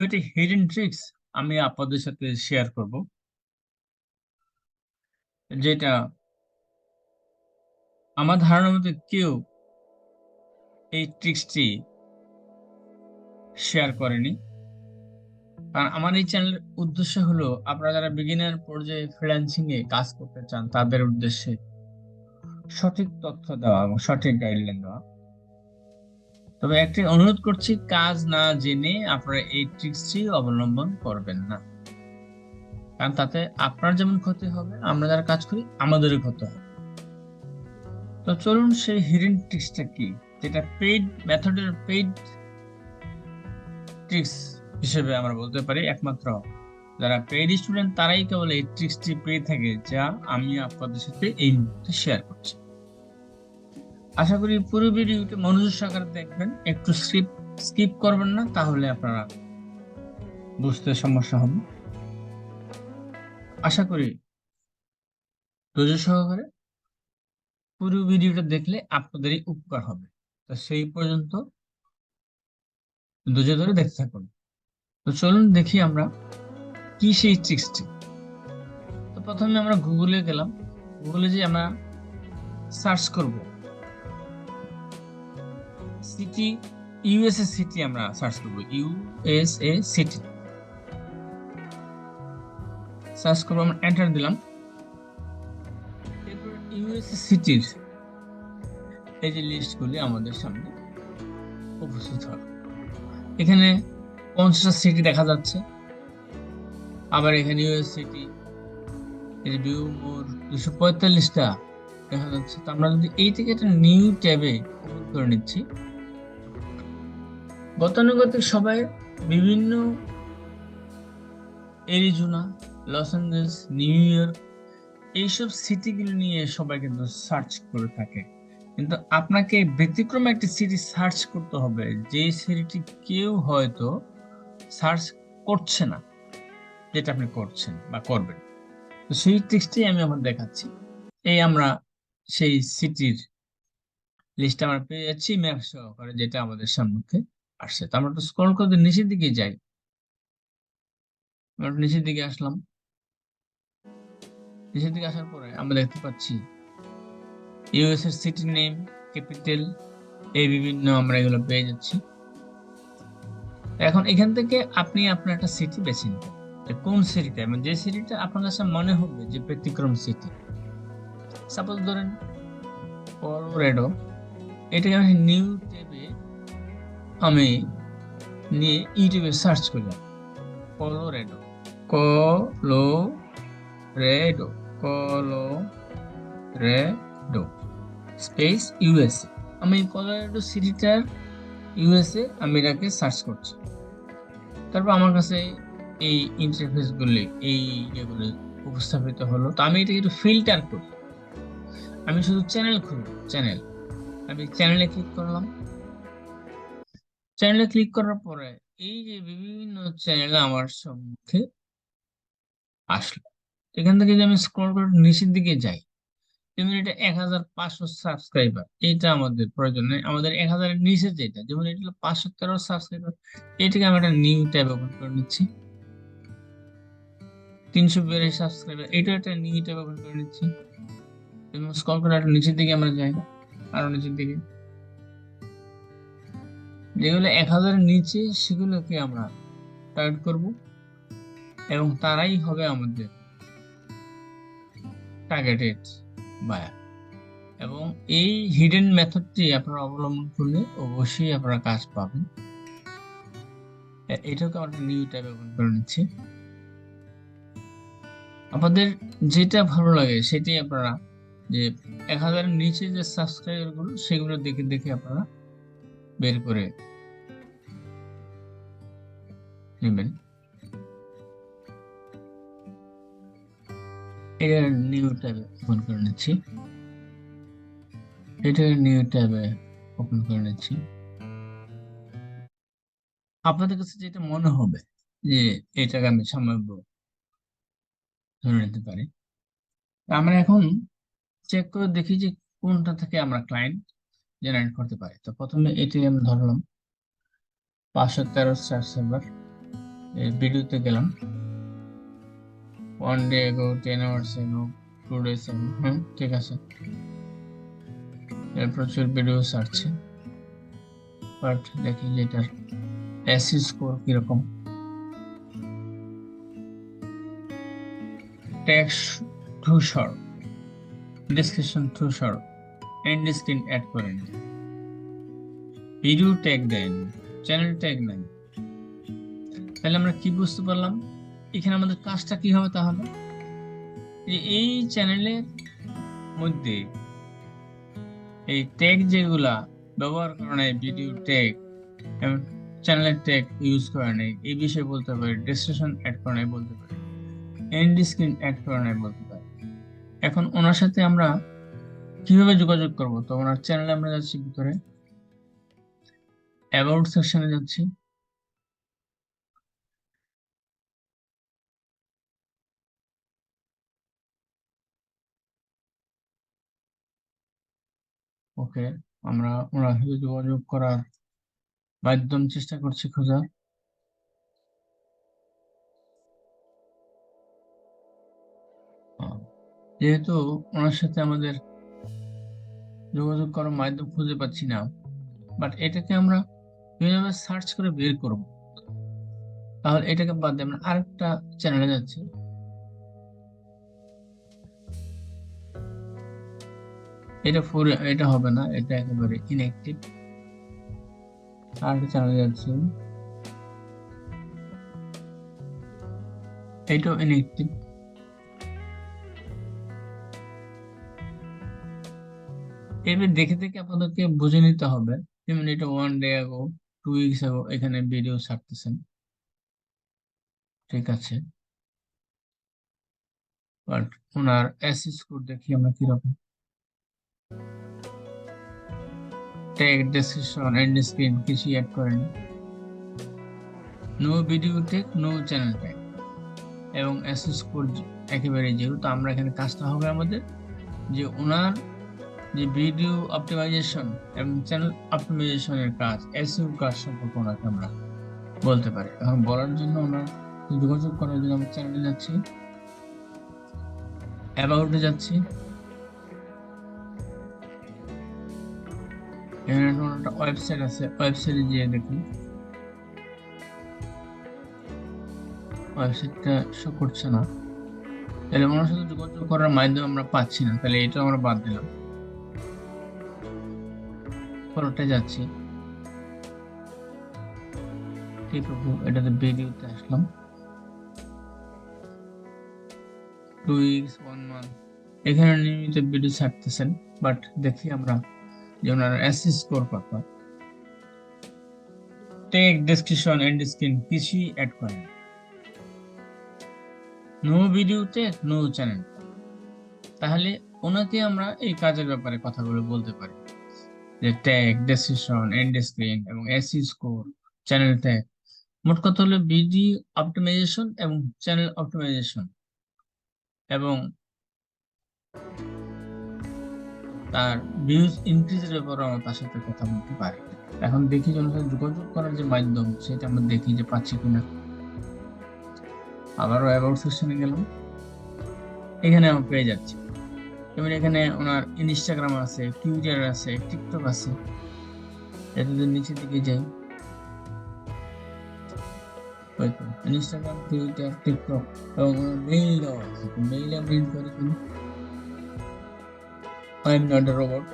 এটি hidden tricks আমি আপনাদের সাথে শেয়ার করব, যেটা আমার ধারণা মতে কেউ এই ট্রিক্সটি শেয়ার করেনি। কারণ আমার এই চ্যানেলের উদ্দেশ্য হলো আপনারা যারা বিগিনার পর্যায়ে ফ্রিল্যান্সিং এ কাজ করতে চান তাদের উদ্দেশ্যে সঠিক তথ্য দেওয়া এবং সঠিক গাইডলাইন দেওয়া। তবে একটি অনুরোধ করছি, কাজ না জেনে আপনারা এই ট্রিক্সটি অবলম্বন করবেন না, কারণ তাতে আপনার যেমন ক্ষতি হবে, আমরা যারা কাজ করি আমাদেরও ক্ষতি হবে। তো চলুন সেই হিডেন ট্রিক্সটা কি, যেটা পেইড মেথডের পেইড ট্রিক্স হিসেবে আমরা বলতে পারি। একমাত্র যারা পেইড স্টুডেন্ট তারাই কেবল এই ট্রিক্সটি পেয়ে থাকে, যা আমি আপনাদের সাথে এই মুহূর্তে শেয়ার করছি। আশা করি পুরো ভিডিওটি মনোযোগ সহকারে দেখবেন, একটু স্কিপ করবেন না, তাহলে আপনারা বুঝতে সমস্যা হবে। আশা করি ধৈর্য সহকারে পুরো ভিডিওটা দেখলে আপনাদেরই উপকার হবে। তো সেই পর্যন্ত ধৈর্য ধরে দেখতে থাকুন। তো চলুন দেখি আমরা কি সেই ট্রিক্সটি। তো প্রথমে আমরা গুগলে গেলাম। গুগলে যে আমরা সার্চ করব সিটি, ইউএসএ সিটি আমরা সার্চ করব, ইউএসএ সিটি সার্চ করব, আমরা এন্টার দিলাম। এরপর ইউএসএ সিটির এই যে লিস্টগুলি আমাদের সামনে উপস্থিত হবে। এখানে 50টা সিটি দেখা যাচ্ছে, আবার এখানে ইউএস সিটি এই ভিউ মোর 245টা দেখা যাচ্ছে। তো আমরা যদি এই থেকে একটা নিউ ট্যাবে ওপেন করে নিচ্ছি, গতানুগতিক সবাই বিভিন্ন Arizona, Los Angeles, New York এইসব সিটিগুলো নিয়ে সবাই কিন্তু সার্চ করে থাকে, কিন্তু আপনাকে ব্যতিক্রম একটা সিটি সার্চ করতে হবে, যে সিটিটি কেউ হয়তো সার্চ করছে না, যেটা আপনি করছেন বা করবেন। তো সেই ট্রিক্সটি আমি আমার দেখাচ্ছি। এই আমরা সেই সিটির লিস্ট আমরা পেয়ে যাচ্ছি ম্যাপ সহকারে, যেটা আমাদের সম্মুখে আসছে। তো আমরা একটু স্ক্রল করে নিচের দিকে যাই। আমরা নিচের দিকে আসলাম। নিচের দিকে আসার পরে আমরা দেখতে পাচ্ছি ইউএস এর সিটি নেম, ক্যাপিটাল, এই বিভিন্ন আমরা এগুলো পেয়ে যাচ্ছি। এখন এখান থেকে আপনি আপনার একটা সিটি বেছে নেবেন, যে কোন সিটিটা, এবং যে সিটিটা আপনার কাছে মনে হবে যে ব্যতিক্রম সিটি। সাপোজ ধরেন কলোরাডো, এটাকে আমি নিউ ট্যাবে আমি নিয়ে ইউটিউবে সার্চ করলাম Colorado, Colorado, Colorado space USA. আমি কলোরাডো সিটিটার ইউএসএ আমি এটাকে সার্চ করছি। তারপর আমার কাছে এই ইন্টারফেস গুলি, এই ইয়েগুলি উপস্থাপিত হলো। তো আমি এটাকে একটু ফিল্টার করি। আমি শুধু চ্যানেল খুলব, চ্যানেল, আমি চ্যানেলে ক্লিক করলাম। চ্যানেলে ক্লিক করার পরে এই যে বিভিন্ন চ্যানেল আমার সম্মুখে আসলো। এখান থেকে যদি আমি স্ক্রল করে নিচের দিকে যাই, যেমন এটা 1500 সাবস্ক্রাইবার, এটা আমাদের প্রয়োজন নেই। আমাদের 1000-এর নিচে যেটা, যেমন এটা হলো 513 সাবস্ক্রাইবার, এটাকে আমি একটা নিউ ট্যাব ওপেন করে নিচ্ছি। 342 সাবস্ক্রাইবার, এটা একটা নিউ ট্যাব ওপেন করে নিচ্ছি। এবং স্ক্রল করে একটা নিচের দিকে আমরা যাই, আরো নিচের দিকে যেগুলো 1000-এর নিচে সেগুলোকে আমরা টার্গেট করব, এবং তারাই হবে আমাদের টার্গেটেড বায়ার। এবং এই হিডেন মেথডটি আপনারা অবলম্বন করলে অবশ্যই আপনারা কাজ পাবেন। এটাকে আমরা নিউ ট্যাব ওপেন করে নিচ্ছি। আপনাদের যেটা ভালো লাগে সেটাই আপনারা, যে 1000-এর নিচে যে সাবস্ক্রাইবার গুলো সেগুলো দেখে দেখে আপনারা বের করে নেবেন। এটা নিউ ট্যাবে ওপেন করে নিচ্ছি। এটা নিউ ট্যাবে ওপেন করে নিচ্ছি। আপনাদের কাছে যেটা মনে হবে যে এটাকে আমি সম্ভাব্য ধরে নিতে পারি, আমরা এখন চেক করে দেখি যে কোনটা থেকে আমরা ক্লায়েন্ট জেনারেট করতে পারি। তো প্রথমে এটি আমি ধরলাম 513 সার্ভার, ভিডিওতে গেলাম, 1 day ago, 10 hours ago, 2 days ago, ঠিক আছে। এর প্রচুর ভিডিও আসছে, বাট দেখি যে এটার এসই স্কোর কিরকম। Text too short, description too short, end screen add করেন, ভিডিও ট্যাগ দেন, চ্যানেল ট্যাগ নেন। তাহলে আমরা কি বুঝতে পারলাম, এখানে আমাদের কাজটা কি হবে তাহলে, যে এই চ্যানেলের মধ্যে এই ট্যাগ যেগুলা ব্যবহার করা নাই, ভিডিও ট্যাগ এবং চ্যানেলের ট্যাগ ইউজ করা নেই, এই বিষয়ে বলতে পারি, ডেসক্রিপশন অ্যাড করা নাই বলতে পারি, এন্ড স্ক্রিন অ্যাড করা নাই বলতে পারি। এখন ওনার সাথে আমরা কিভাবে যোগাযোগ করব? তো ওনার চ্যানেলে আমরা যাচ্ছি, ভিতরে অ্যাবাউট সেকশনে যাচ্ছি, ওকে। আমরা ওনার সাথে যোগাযোগ করার মাধ্যম চেষ্টা করছি খোঁজার। যেহেতু ওনার সাথে আমাদের যোগাযোগ করার মাধ্যম খুঁজে পাচ্ছি না, বাট এটাকে আমরা কিভাবে সার্চ করে বের করব, তাহলে এটাকে বাদ দিয়ে আমরা আরেকটা চ্যানেলে যাচ্ছি। এটা হবে না, এটা একেবারে ইনঅ্যাক্টিভ। আরেকটা চ্যানেলে যাচ্ছি, এটাও ইনঅ্যাক্টিভ। এবার দেখে দেখে আপনাদেরকে বুঝে নিতে হবে, যেমন এটা 1 day ago, 2 weeks ago, এখানে ভিডিও ছাড়তেছেন, ঠিক আছে। বাট ওনার এসই স্কোর দেখি আমরা কিরকম। ট্যাগ, ডেসক্রিপশন, এন্ড স্ক্রিন কিছু অ্যাড করেনি, no video tag, no channel tag, এবং এসই স্কোর একেবারে জিরো। তো আমরা এখানে কাজটা হবে আমাদের, যে ওনার যে ভিডিও অপটিমাইজেশন এবং চ্যানেল অপটিমাইজেশনের কাজ, এসইও কাজ সম্পর্কে ওনাকে আমরা বলতে পারি। এখন বলার জন্য ওনার যোগাযোগ করার জন্য আমরা চ্যানেলে যাচ্ছি, অ্যাবাউটে যাচ্ছি, এখানে একটা ওয়েবসাইট আছে, ওয়েবসাইটে গিয়ে দেখুন, ওয়েবসাইটটা শো করছে না। তাহলে ওনার সাথে যোগাযোগ করার মাধ্যমে আমরা পাচ্ছি না, তাহলে এটা আমরা বাদ দিলাম। পরেরটা যাচ্ছি, ঠিক আছে, এটাতে ভিডিওতে আসলাম, 2 weeks, 1 month, এখানে নিয়মিত ভিডিও ছাড়তেছেন, বাট দেখি আমরা যে ওনার এসই স্কোর কত। ট্যাগ, ডেসক্রিপশন, এন্ড স্ক্রিন কিছুই অ্যাড করেন, no video tag, no channel. তাহলে ওনাকে আমরা এই কাজের ব্যাপারে কথাগুলো বলতে পারি, যে ট্যাগ, ডেসক্রিপশন, এন্ড স্ক্রিন এবং এসই স্কোর, চ্যানেল ট্যাগ, মোট কথা হলো ভিডিও অপটিমাইজেশন এবং চ্যানেল অপটিমাইজেশন, এবং তার ভিউজ ইনক্রিজের ব্যাপারে আমরা তার সাথে কথা বলতে পারি। এখন দেখি যে ওনার সাথে যোগাযোগ করার যে মাধ্যম, সেটা আমরা দেখি যে পাচ্ছি কিনা। আবারও অ্যাবাউট সেকশনে গেলাম, এখানে আমরা পেয়ে যাচ্ছি, যেমন এখানে ওনার ইনস্টাগ্রাম আছে, টুইটার আছে, টিকটক আছে। এটা যদি নিচের দিকে যাই, ইনস্টাগ্রাম, টুইটার, টিকটক, এবং ওনার মেইল দেওয়া আছে। মেইলে আমরা ইনকোয়ারি করি, I am not a robot,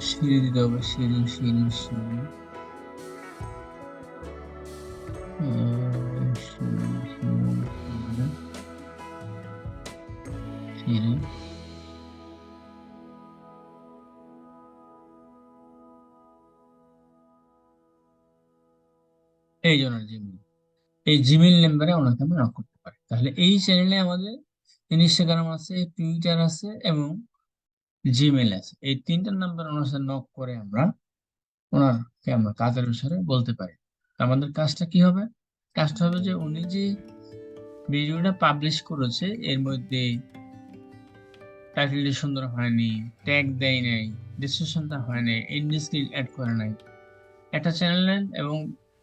সিঁড়ি দিতে হবে, সিঁড়ি সিঁড়ি সিঁড়ি, সিঁড়ি। এই জন্য জিমেল, এই জিমেল নাম্বারে ওনাকে আমরা নক করতে পারি। তাহলে এই চ্যানেলে আমাদের ইনস্টাগ্রাম আছে, টুইটার আছে এবং জিমেল আছে, এই 3টা নাম্বার ওনার সাথে নক করে আমরা ওনারকে আমরা কাজের বিষয়ে বলতে পারি। আমাদের কাজটা কি হবে? কাজটা হবে যে উনি যে ভিডিওটা পাবলিশ করেছে, এর মধ্যে টাইটেলটি সুন্দর হয়নি, ট্যাগ দেয় নাই, ডিসক্রিপশনটা হয় নাই, এন্ড স্ক্রিন অ্যাড করে নাই, একটা চ্যানেল নেন এবং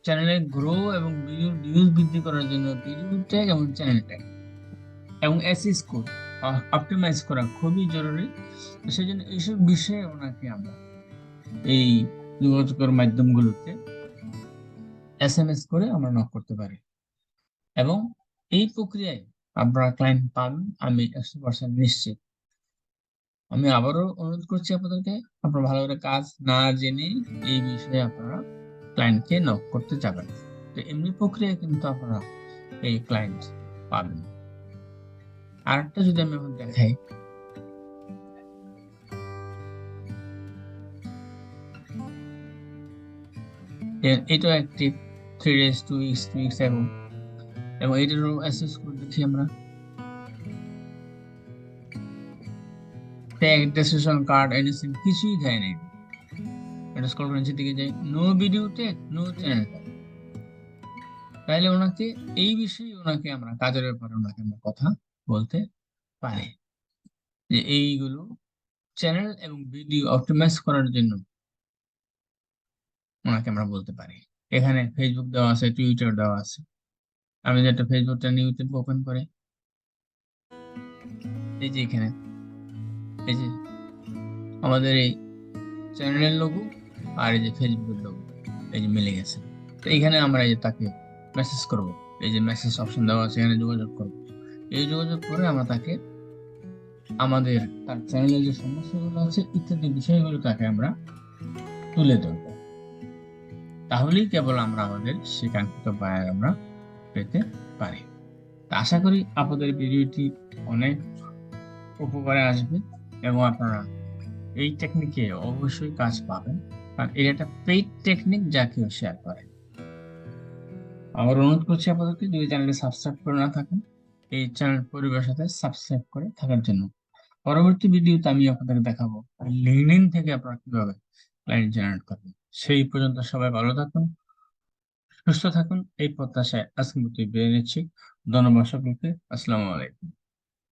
চ্যানেলের গ্রো এবং ভিডিওর ভিউজ বৃদ্ধি করার জন্য ভিডিও ট্যাগ এবং চ্যানেল ট্যাগ এবং এসইও স্কোর অপটিমাইজ করা খুবই জরুরি। সেই জন্য এইসব বিষয়ে ওনাকে আমরা এই যোগাযোগের মাধ্যমগুলোতে এসএমএস করে আমরা নক করতে পারি এবং এই প্রক্রিয়ায় আপনারা ক্লায়েন্ট পাবেন, আমি 100% নিশ্চিত। আমি আবারও অনুরোধ করছি আপনাদেরকে, আপনারা ভালো করে কাজ না জেনে এই বিষয়ে আপনারা ক্লায়েন্টকে নক করতে যাবেন। তো এমনি প্রক্রিয়ায় কিন্তু আপনারা এই ক্লায়েন্ট পাবেন। আরেকটা যদি আমি এখন দেখাই, এটা একটি 3 days 2 weeks 2 weeks এবং এটারও অ্যাসেস করে দেখি আমরা। ট্যাগ, ডেসক্রিপশন, কার্ড, এনিথিং কিছুই দেয় নাই। এটা স্ক্রল করে নিচের দিকে যাই, no video tag, no channel tag. তাহলে ওনাকে এই বিষয়ে ওনাকে আমরা কাজের ব্যাপারে ওনাকে আমরা কথা বলতে পারি যে এইগুলো চ্যানেল এবং ভিডিও অপটিমাইজ করার জন্য ওনাকে আমরা বলতে পারি। এখানে ফেসবুক দেওয়া আছে, টুইটার দেওয়া আছে। আমি যেটা ফেসবুকটা নিউ ট্যাব ওপেন করে এই যে এখানে এই যে আমাদের এই চ্যানেলের লোগো আর এই যে ফেসবুকের লোগো এই যে মিলে গেছে। তো এখানে আমরা এই যে তাকে মেসেজ করব, এই যে মেসেজ অপশন দেওয়া আছে, এখানে যোগাযোগ করব। এই যোগাযোগ করে আমরা তাকে আমাদের তার চ্যানেলের যে সমস্যাগুলো আছে ইত্যাদি বিষয়গুলো তাকে আমরা তুলে ধরবো। তাহলেই কেবল আমরা আমাদের সেই কাঙ্ক্ষিত বায়ার আমরা পেতে পারি। আশা করি আপনাদের ভিডিওটি অনেক উপকারে আসবে এবং আপনারা এই টেকনিকে অবশ্যই কাজ পাবেন, কারণ এটা একটা পেইড টেকনিক যা কেউ শেয়ার করে। আবার অনুরোধ করছি আপনাদেরকে, যদি চ্যানেলটি সাবস্ক্রাইব করে না থাকেন এই চ্যানেল পরিবারের সাথে সাবস্ক্রাইব করে থাকার জন্য। পরবর্তী ভিডিওতে আমি আপনাদের দেখাবো লিঙ্কডইন থেকে আপনারা কিভাবে ক্লায়েন্ট জেনারেট করবেন। সেই পর্যন্ত সবাই ভালো থাকুন, সুস্থ থাকুন, এই প্রত্যাশায় আজকের মতো বিদায় নিচ্ছি। ধন্যবাদ সকলকে। আসসালামু আলাইকুম।